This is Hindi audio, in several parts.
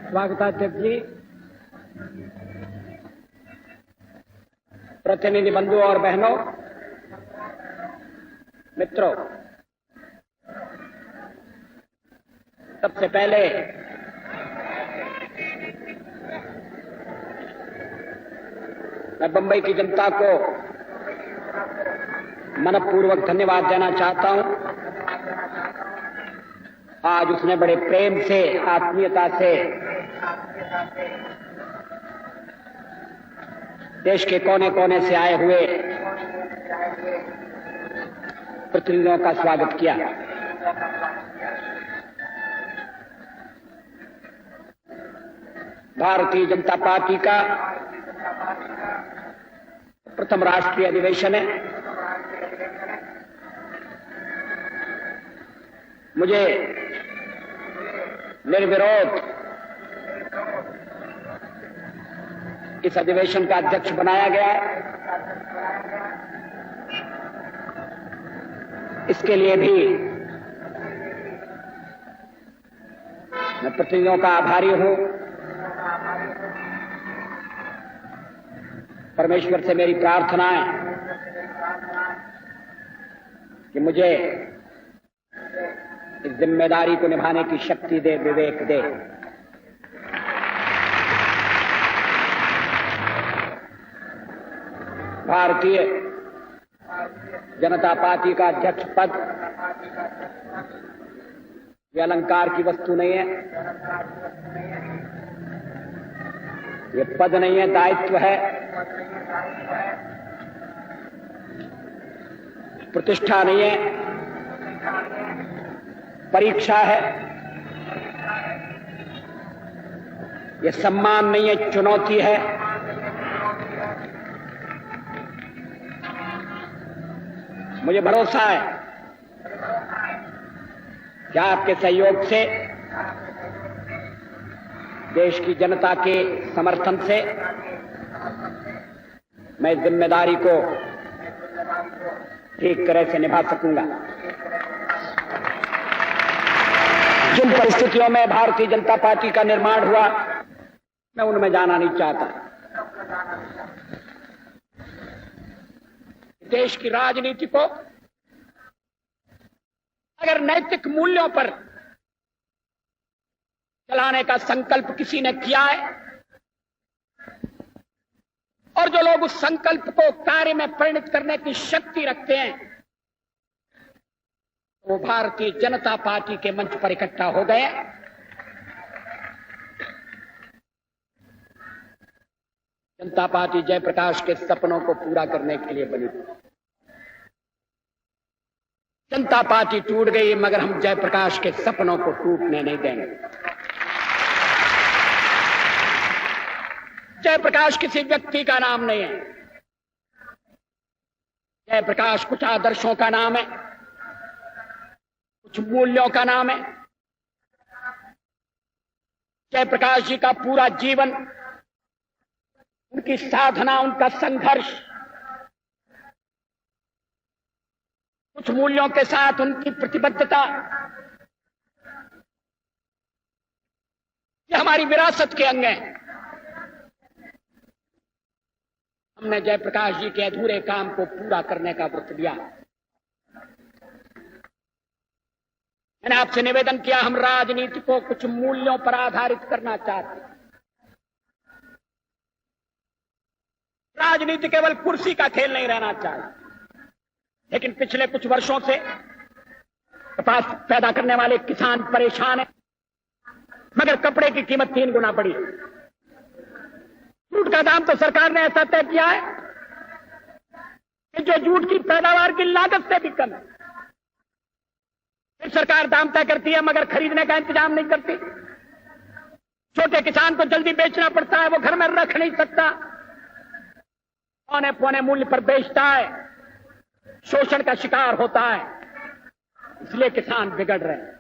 स्वागताध्यक्ष जी, प्रतिनिधि बंधुओं और बहनों, मित्रों, सबसे पहले मैं बंबई की जनता को मनपूर्वक धन्यवाद देना चाहता हूं। आज उसने बड़े प्रेम से, आत्मीयता से देश के कोने कोने से आए हुए प्रतिनिधियों का स्वागत किया। भारतीय जनता पार्टी का प्रथम राष्ट्रीय अधिवेशन है। मुझे निर्विरोध इस अधिवेशन का अध्यक्ष बनाया गया है। इसके लिए भी मैं प्रतिनिधियों का आभारी हूं। परमेश्वर से मेरी प्रार्थना है कि मुझे इस जिम्मेदारी को निभाने की शक्ति दे, विवेक दे। भारतीय जनता पार्टी का अध्यक्ष पद ये अलंकार की वस्तु नहीं है, ये पद नहीं है, दायित्व है, प्रतिष्ठा नहीं है, परीक्षा है। ये सम्मान नहीं है, चुनौती है। मुझे भरोसा है कि आपके सहयोग से, देश की जनता के समर्थन से मैं इस जिम्मेदारी को ठीक तरह से निभा सकूंगा। जिन परिस्थितियों में भारतीय जनता पार्टी का निर्माण हुआ, मैं उनमें जाना नहीं चाहता। देश की राजनीति को अगर नैतिक मूल्यों पर चलाने का संकल्प किसी ने किया है और जो लोग उस संकल्प को कार्य में परिणत करने की शक्ति रखते हैं, वो भारतीय जनता पार्टी के मंच पर इकट्ठा हो गए। जनता पार्टी जयप्रकाश के सपनों को पूरा करने के लिए बनी। जनता पार्टी टूट गई, मगर हम जयप्रकाश के सपनों को टूटने नहीं देंगे। जयप्रकाश किसी व्यक्ति का नाम नहीं है। जयप्रकाश कुछ आदर्शों का नाम है, कुछ मूल्यों का नाम है। जयप्रकाश जी का पूरा जीवन, उनकी साधना, उनका संघर्ष, कुछ मूल्यों के साथ उनकी प्रतिबद्धता, ये हमारी विरासत के अंग हैं। हमने जयप्रकाश जी के अधूरे काम को पूरा करने का व्रत लिया। मैंने आपसे निवेदन किया, हम राजनीति को कुछ मूल्यों पर आधारित करना चाहते हैं। राजनीति केवल कुर्सी का खेल नहीं रहना चाहिए। लेकिन पिछले कुछ वर्षों से कपास पैदा करने वाले किसान परेशान हैं, मगर कपड़े की कीमत 3 गुना बढ़ी। जूट का दाम तो सरकार ने ऐसा तय किया है कि जो जूट की पैदावार की लागत से भी कम है। फिर सरकार दाम तय करती है, मगर खरीदने का इंतजाम नहीं करती। छोटे किसान को जल्दी बेचना पड़ता है, वो घर में रख नहीं सकता, औने पौने मूल्य पर बेचता है, शोषण का शिकार होता है। इसलिए किसान बिगड़ रहे हैं।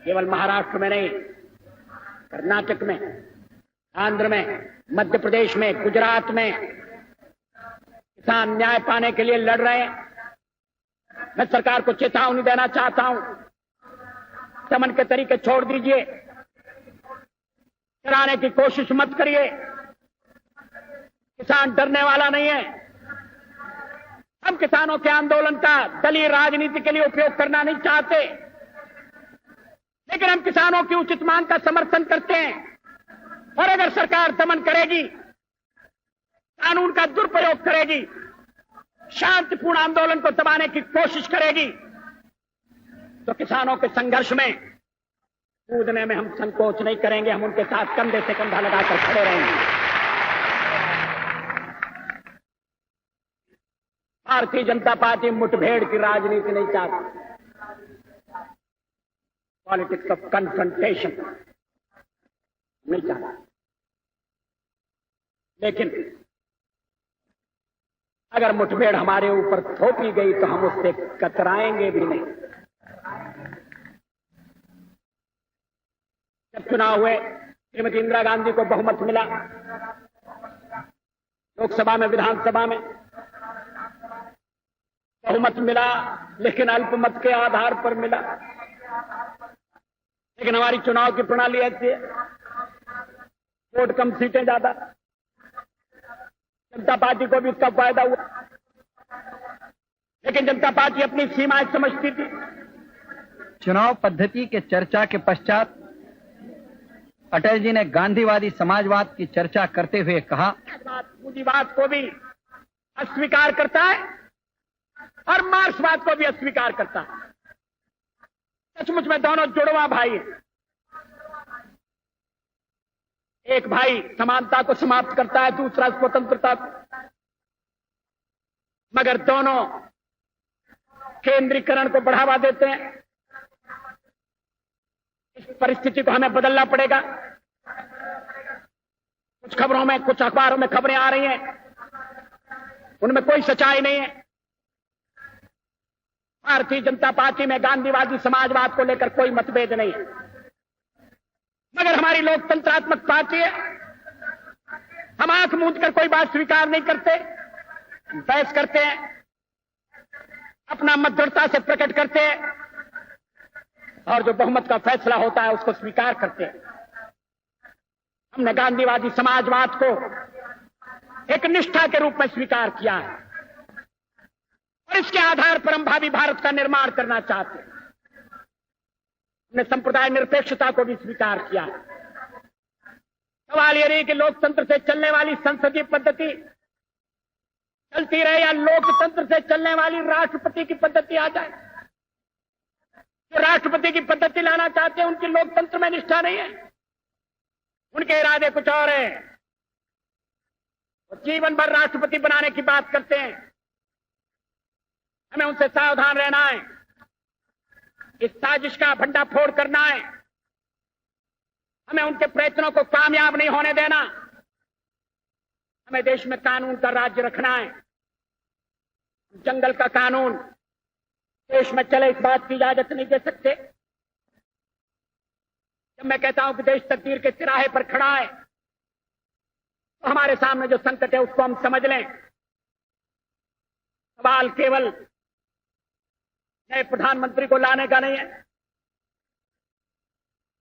केवल महाराष्ट्र में नहीं, कर्नाटक में, आंध्र में, मध्य प्रदेश में, गुजरात में किसान न्याय पाने के लिए लड़ रहे हैं। मैं सरकार को चेतावनी देना चाहता हूं, दमन के तरीके छोड़ दीजिए। कराने की कोशिश मत करिए। किसान डरने वाला नहीं है। हम किसानों के आंदोलन का दलीय राजनीति के लिए उपयोग करना नहीं चाहते, लेकिन हम किसानों की उचित मांग का समर्थन करते हैं। और अगर सरकार दमन करेगी, कानून का दुरुपयोग करेगी, शांतिपूर्ण आंदोलन को दबाने की कोशिश करेगी, तो किसानों के संघर्ष में कूदने में हम संकोच नहीं करेंगे। हम उनके साथ कंधे से कंधा लगाकर खड़े रहेंगे। भारतीय जनता पार्टी मुठभेड़ की राजनीति नहीं चाहती, पॉलिटिक्स ऑफ कन्फ्रंटेशन नहीं चाहता। लेकिन अगर मुठभेड़ हमारे ऊपर थोपी गई तो हम उससे कतराएंगे भी नहीं। जब चुनाव हुए, श्रीमती इंदिरा गांधी को बहुमत मिला, लोकसभा में, विधानसभा में बहुमत मिला, लेकिन अल्पमत के आधार पर मिला। लेकिन हमारी चुनाव की प्रणाली ऐसी है, वोट कम, सीटें ज्यादा। जनता पार्टी को भी इसका फायदा हुआ, लेकिन जनता पार्टी अपनी सीमाएं समझती थी। चुनाव पद्धति के चर्चा के पश्चात अटल जी ने गांधीवादी समाजवाद की चर्चा करते हुए कहा, पूंजीवाद को भी अस्वीकार करता है और मार्क्सवाद को भी अस्वीकार करता है। सचमुच में दोनों जुड़वा भाई हैं। एक भाई समानता को समाप्त करता है, दूसरा स्वतंत्रता को, मगर दोनों केंद्रीकरण को बढ़ावा देते हैं। इस परिस्थिति को हमें बदलना पड़ेगा। कुछ खबरों में, कुछ अखबारों में खबरें आ रही हैं, उनमें कोई सच्चाई नहीं है। भारतीय जनता पार्टी में गांधीवादी समाजवाद को लेकर कोई मतभेद नहीं है, मगर हमारी लोकतंत्रात्मक पार्टी है। हम आंख मूंद कर कोई बात स्वीकार नहीं करते, बहस करते हैं, अपना मत दृढ़ता से प्रकट करते हैं, और जो बहुमत का फैसला होता है उसको स्वीकार करते हैं। हमने गांधीवादी समाजवाद को एक निष्ठा के रूप में स्वीकार किया है, और इसके आधार पर हम भावी भारत का निर्माण करना चाहते हैं। हमने संप्रदाय निरपेक्षता को भी स्वीकार किया है। सवाल यह नहीं कि लोकतंत्र से चलने वाली संसदीय पद्धति चलती रहे या लोकतंत्र से चलने वाली राष्ट्रपति की पद्धति आ जाए। जो राष्ट्रपति की पद्धति लाना चाहते हैं, उनकी लोकतंत्र में निष्ठा नहीं है, उनके इरादे कुछ और है। वो जीवन भर राष्ट्रपति बनाने की बात करते हैं। हमें उनसे सावधान रहना है। इस साजिश का भंडाफोड़ करना है। हमें उनके प्रयत्नों को कामयाब नहीं होने देना। हमें देश में कानून का राज्य रखना है। जंगल का कानून देश में चले, इस बात की इजाजत नहीं दे सकते। जब मैं कहता हूं कि देश तकदीर के तिराहे पर खड़ा है, तो हमारे सामने जो संकट है उसको हम समझ लें। सवाल केवल नए प्रधानमंत्री को लाने का नहीं है,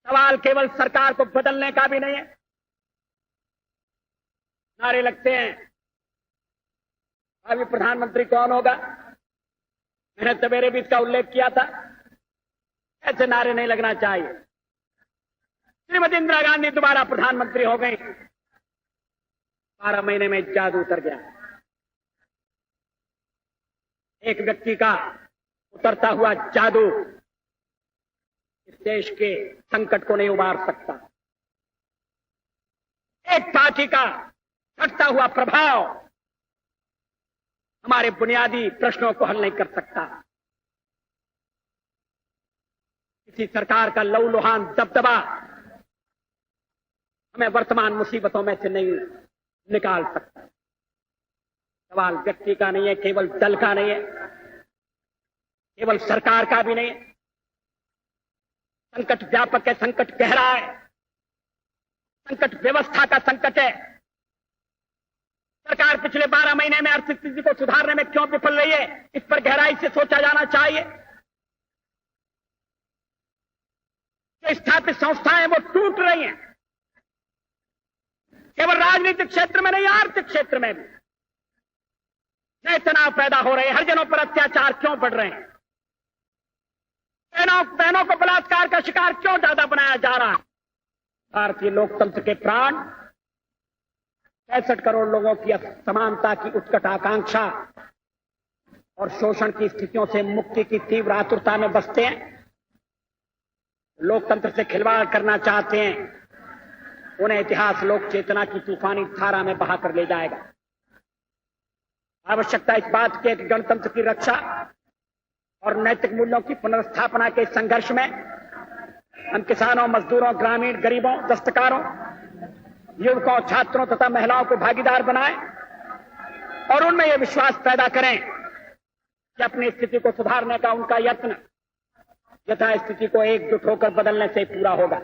सवाल केवल सरकार को बदलने का भी नहीं है। नारे लगते हैं, अभी प्रधानमंत्री कौन होगा? मैंने सवेरे भी इसका उल्लेख किया था। ऐसे नारे नहीं लगना चाहिए। श्रीमती इंदिरा गांधी दोबारा प्रधानमंत्री हो गई। 12 महीने में जादू उतर गया। एक व्यक्ति का उतरता हुआ जादू इस देश के संकट को नहीं उबार सकता। एक पार्टी का घटता हुआ प्रभाव हमारे बुनियादी प्रश्नों को हल नहीं कर सकता। किसी सरकार का लहूलुहान दबदबा हमें वर्तमान मुसीबतों में से नहीं निकाल सकता। सवाल व्यक्ति का नहीं है, केवल दल का नहीं है, केवल सरकार का भी नहीं है। संकट व्यापक है, संकट गहरा है, संकट व्यवस्था का संकट है। सरकार पिछले 12 महीने में आर्थिक स्थिति को सुधारने में क्यों विफल रही है, इस पर गहराई से सोचा जाना चाहिए। जो स्थापित संस्थाएं वो टूट रही हैं, केवल राजनीतिक क्षेत्र में नहीं, आर्थिक क्षेत्र में भी नए तनाव पैदा हो रहे हैं। हर जनों पर अत्याचार क्यों बढ़ रहे हैं? बहनों को बलात्कार का शिकार क्यों ज्यादा बनाया जा रहा है? भारतीय लोकतंत्र के प्राण 65 करोड़ लोगों की समानता की उत्कट आकांक्षा और शोषण की स्थितियों से मुक्ति की तीव्र आतुरता में बसते हैं। लोकतंत्र से खिलवाड़ करना चाहते हैं, उन्हें इतिहास लोक चेतना की तूफानी धारा में बहा कर ले जाएगा। आवश्यकता इस बात की है कि गणतंत्र की रक्षा और नैतिक मूल्यों की पुनर्स्थापना के संघर्ष में हम किसानों, मजदूरों, ग्रामीण, गरीबों, दस्तकारों, युवकों, छात्रों तथा महिलाओं को भागीदार बनाएं और उनमें यह विश्वास पैदा करें कि अपनी स्थिति को सुधारने का उनका यत्न यथा स्थिति को एकजुट होकर बदलने से पूरा होगा।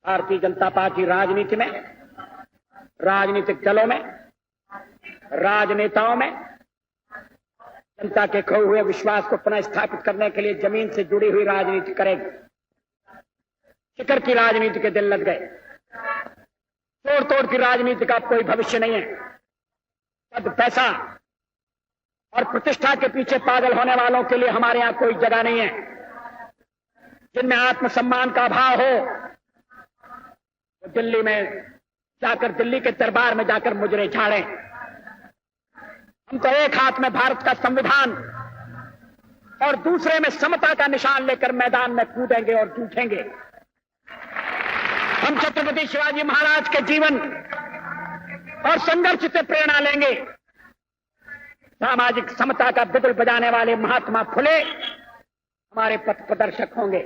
भारतीय जनता पार्टी राजनीति में, राजनीतिक दलों में, राजनेताओं में जनता के खोए हुए विश्वास को पुनः स्थापित करने के लिए जमीन से जुड़ी हुई राजनीति करेगी। शिखर की राजनीति के दिन लग गए, तोड़ तोड़ की राजनीति का कोई भविष्य नहीं है। पद, पैसा और प्रतिष्ठा के पीछे पागल होने वालों के लिए हमारे यहां कोई जगह नहीं है। जिनमें आत्मसम्मान का अभाव हो वो दिल्ली में जाकर, दिल्ली के दरबार में जाकर मुजरे झाड़ें। हम तो एक हाथ में भारत का संविधान और दूसरे में समता का निशान लेकर मैदान में कूदेंगे और जूझेंगे। हम छत्रपति शिवाजी महाराज के जीवन और संघर्ष से प्रेरणा लेंगे। सामाजिक समता का बिगुल बजाने वाले महात्मा फुले हमारे पथ प्रदर्शक होंगे।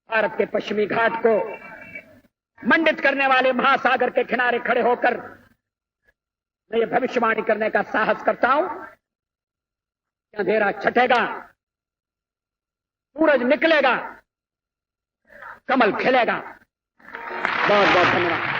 भारत के पश्चिमी घाट को मंडित करने वाले महासागर के किनारे खड़े होकर मैं ये भविष्यवाणी करने का साहस करता हूं कि अंधेरा छटेगा, सूरज निकलेगा, कमल खिलेगा। बहुत बहुत धन्यवाद।